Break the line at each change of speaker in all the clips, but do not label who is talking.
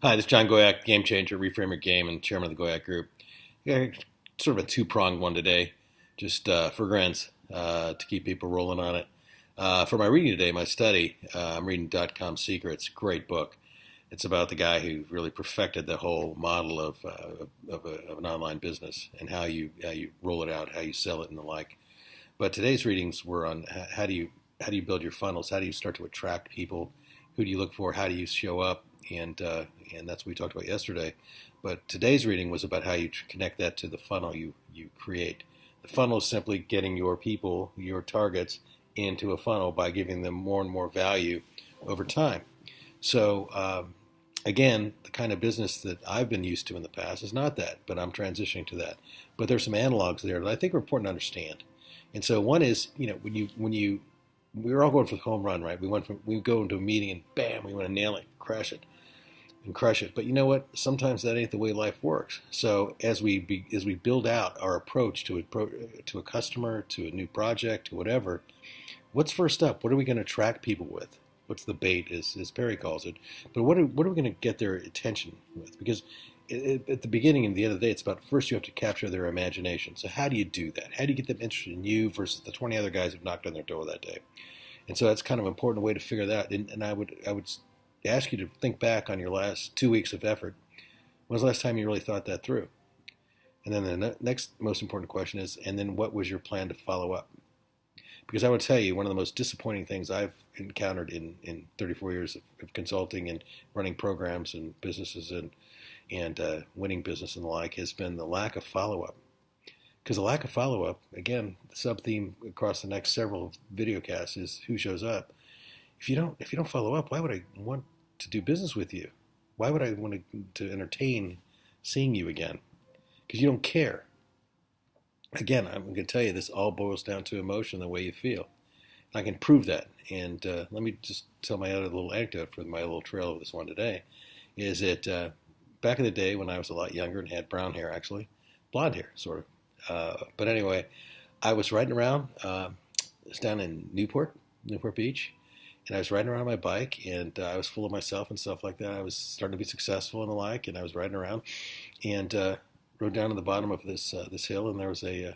Hi, this is John Goyak, GameChanger, Reframe Your Game, and chairman of the Goyak Group. Yeah, sort of a two-pronged one today, just for grins, to keep people rolling on it. For my reading today, my study, I'm reading .com Secrets, great book. It's about the guy who really perfected the whole model of an online business and how you roll it out, how you sell it, and the like. But today's readings were on how do you build your funnels, how do you start to attract people, who do you look for, how do you show up, and that's what we talked about yesterday. But today's reading was about how you connect that to the funnel you create. The funnel is simply getting your people, your targets, into a funnel by giving them more and more value over time. So again, the kind of business that I've been used to in the past is not that, but I'm transitioning to that. But there's some analogs there that I think are important to understand. And so one is, when you we're all going for the home run, right? We go into a meeting and bam, we want to nail it, crash it, and crush it. But you know what? Sometimes that ain't the way life works. So as we build out our approach to a customer, to a new project, to whatever, what's first up? What are we going to attract people with? What's the bait, as Perry calls it? But what are we going to get their attention with? Because at the beginning and the end of the day, it's about first you have to capture their imagination. So how do you do that? How do you get them interested in you versus the 20 other guys who've knocked on their door that day? And so that's kind of an important way to figure that out. And I would ask you to think back on your last 2 weeks of effort. When was the last time you really thought that through? And then the next most important question is, and then what was your plan to follow up? Because I would tell you, one of the most disappointing things I've encountered in 34 years of consulting and running programs and businesses and winning business and the like has been the lack of follow-up. Because the lack of follow-up, again, the sub-theme across the next several video casts is who shows up. If you don't follow up, why would I want to do business with you? Why would I want to entertain seeing you again? Because you don't care. Again, I'm going to tell you, this all boils down to emotion, the way you feel. I can prove that. And let me just tell my other little anecdote for my little trail of this one today, is that back in the day when I was a lot younger and had brown hair, actually, blonde hair, sort of. But anyway, I was riding around. It was down in Newport Beach, and I was riding around on my bike, and I was full of myself and stuff like that. I was starting to be successful and the like, and I was riding around, and rode down to the bottom of this hill, and there was a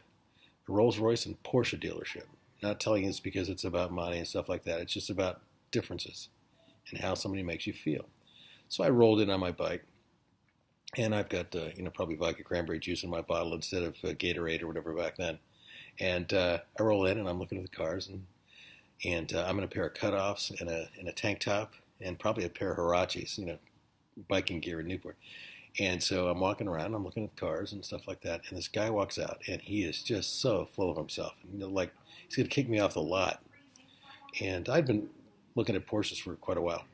Rolls Royce and Porsche dealership. Not telling you this because it's about money and stuff like that. It's just about differences and how somebody makes you feel. So I rolled in on my bike, and I've got probably vodka cranberry juice in my bottle instead of Gatorade or whatever back then. And I roll in, and I'm looking at the cars, and I'm in a pair of cutoffs and a tank top and probably a pair of Huaraches, biking gear in Newport. And so I'm walking around, I'm looking at the cars and stuff like that, and this guy walks out, and he is just so full of himself, like he's going to kick me off the lot. And I'd been looking at Porsches for quite a while,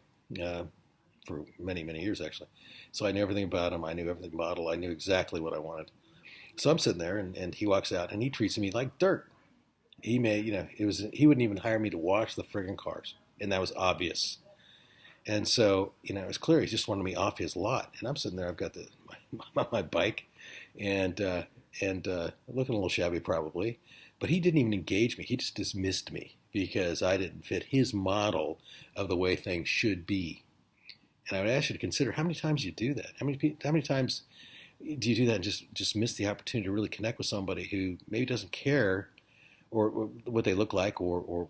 for many, many years actually. So I knew everything about him. I knew everything model. I knew exactly what I wanted. So I'm sitting there, and he walks out, and he treats me like dirt. He he wouldn't even hire me to wash the friggin' cars, and that was obvious. And so, it was clear he just wanted me off his lot. And I'm sitting there, I've got my bike, and looking a little shabby probably, but he didn't even engage me. He just dismissed me because I didn't fit his model of the way things should be. And I would ask you to consider how many times you do that. How many times do you do that and just miss the opportunity to really connect with somebody who maybe doesn't care or what they look like or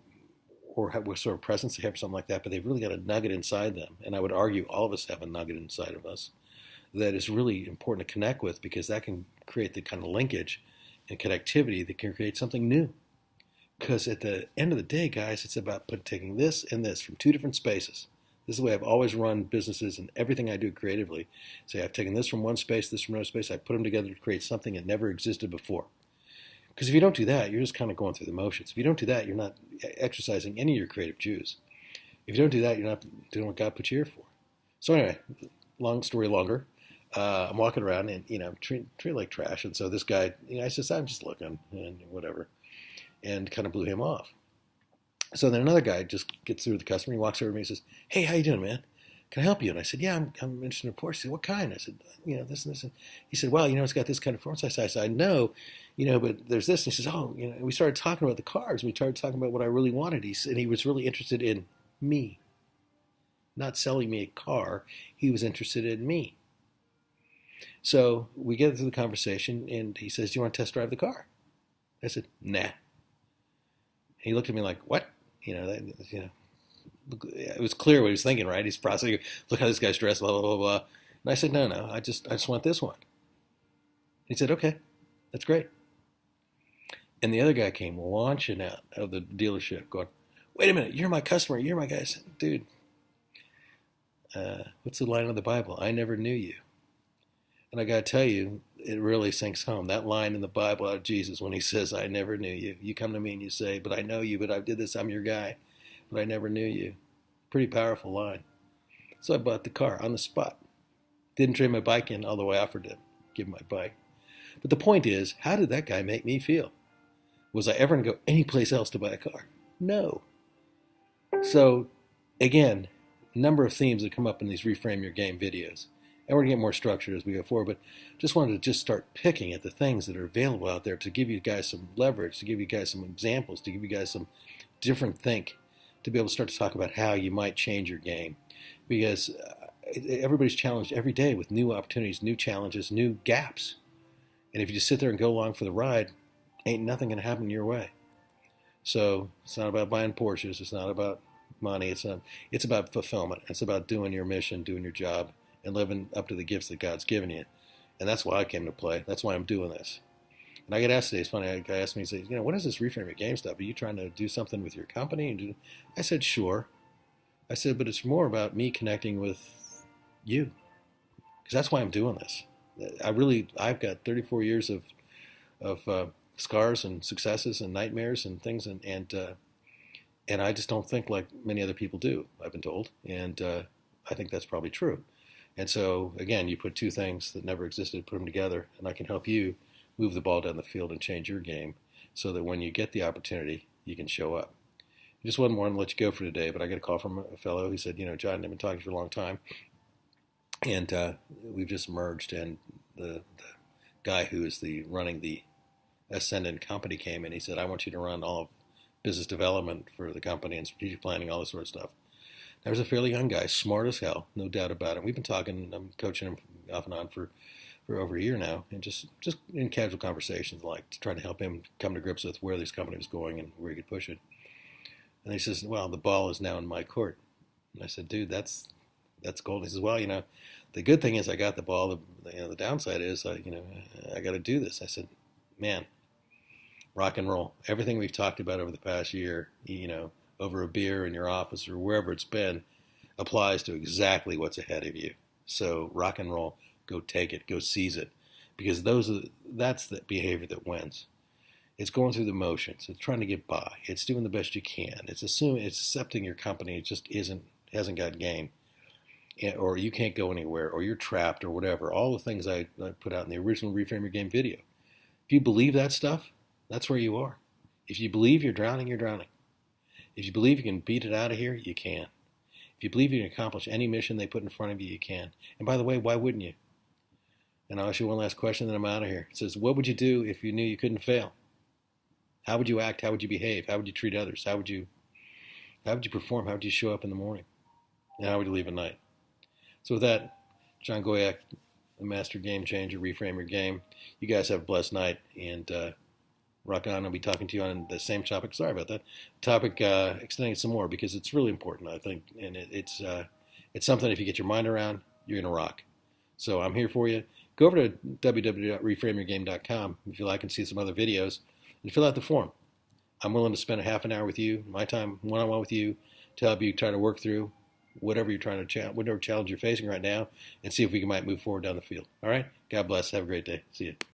what sort of presence they have or something like that, but they've really got a nugget inside them. And I would argue all of us have a nugget inside of us that is really important to connect with, because that can create the kind of linkage and connectivity that can create something new. Because at the end of the day, guys, it's about taking this and this from two different spaces. This is the way I've always run businesses and everything I do creatively. Say I've taken this from one space, this from another space, I put them together to create something that never existed before. Because if you don't do that, you're just kind of going through the motions. If you don't do that, you're not exercising any of your creative juice. If you don't do that, you're not doing what God put you here for. So anyway, long story longer, I'm walking around and, treat like trash. And so this guy, I says, I'm just looking and whatever, and kind of blew him off. So then another guy just gets through the customer. He walks over to me and says, "Hey, how you doing, man? Can I help you?" And I said, "Yeah, I'm interested in a Porsche." He said, "What kind?" I said, "This and this." And he said, "Well, it's got this kind of performance." I said, "I know, but there's this." And he says, "Oh, we started talking about the cars. We started talking about what I really wanted." And he was really interested in me. not selling me a car. He was interested in me. So we get into the conversation, and he says, "Do you want to test drive the car?" I said, "Nah." He looked at me like, "What?" It was clear what he was thinking, right? He's processing, look how this guy's dressed, blah, blah, blah, blah. And I said, no, I just want this one. He said, "Okay, that's great." And the other guy came launching out of the dealership going, "Wait a minute, you're my customer, you're my guy." I said, "Dude, what's the line of the Bible? I never knew you." And I got to tell you, it really sinks home. That line in the Bible out of Jesus when he says, "I never knew you." You come to me and you say, "But I know you, but I did this, I'm your guy, but I never knew you." Pretty powerful line. So I bought the car on the spot. Didn't trade my bike in, although I offered to give him my bike. But the point is, how did that guy make me feel? Was I ever going to go anyplace else to buy a car? No. So, again, a number of themes that come up in these Reframe Your Game videos. And we're going to get more structured as we go forward, but just wanted to start picking at the things that are available out there to give you guys some leverage, to give you guys some examples, to give you guys some different think, to be able to start to talk about how you might change your game. Because everybody's challenged every day with new opportunities, new challenges, new gaps. And if you just sit there and go along for the ride, ain't nothing going to happen your way. So it's not about buying Porsches. It's not about money. It's about fulfillment. It's about doing your mission, doing your job, and living up to the gifts that God's given you. And that's why I came to play. That's why I'm doing this. And I get asked today, it's funny, a guy asked me, he says, "What is this Reframe Your Game stuff? Are you trying to do something with your company?" I said, "Sure." I said, "But it's more about me connecting with you. Because that's why I'm doing this. I've got 34 years of scars and successes and nightmares and things, and I just don't think like many other people do, I've been told. And I think that's probably true. And so, again, you put two things that never existed, put them together, and I can help you move the ball down the field and change your game so that when you get the opportunity, you can show up. I just wasn't wanting to let you go for today, but I got a call from a fellow. He said, "John, I've been talking for a long time, and we've just merged, and the guy who is running the Ascendant company came in. He said, 'I want you to run all of business development for the company and strategic planning, all this sort of stuff.'" There was a fairly young guy, smart as hell, no doubt about it. We've been talking, I'm coaching him off and on for over a year now, and just in casual conversations, like to try to help him come to grips with where this company was going and where he could push it. And he says, "Well, the ball is now in my court." And I said, "Dude, that's gold." He says, "Well, the good thing is I got the ball. The downside is I got to do this." I said, "Man, rock and roll. Everything we've talked about over the past year, over a beer in your office or wherever it's been, applies to exactly what's ahead of you. So rock and roll. Go take it. Go seize it. Because that's the behavior that wins. It's going through the motions. It's trying to get by. It's doing the best you can. It's accepting your company just hasn't got game, or you can't go anywhere, or you're trapped, or whatever. All the things I put out in the original Reframe Your Game video. If you believe that stuff, that's where you are. If you believe you're drowning, you're drowning. If you believe you can beat it out of here, you can. If you believe you can accomplish any mission they put in front of you, you can. And by the way, why wouldn't you? And I'll ask you one last question, then I'm out of here. It says, what would you do if you knew you couldn't fail? How would you act? How would you behave? How would you treat others? How would you perform? How would you show up in the morning? And how would you leave at night? So with that, John Goyak, the master game changer, Reframe Your Game. You guys have a blessed night, and rock on. I'll be talking to you on the same topic. Sorry about that. Topic, extending it some more because it's really important, I think, and it's something if you get your mind around, you're going to rock. So I'm here for you. Go over to www.reframeyourgame.com if you like and see some other videos and fill out the form. I'm willing to spend a half an hour with you, my time one-on-one with you, to help you try to work through whatever you're trying to whatever challenge you're facing right now, and see if we might move forward down the field. All right? God bless. Have a great day. See you.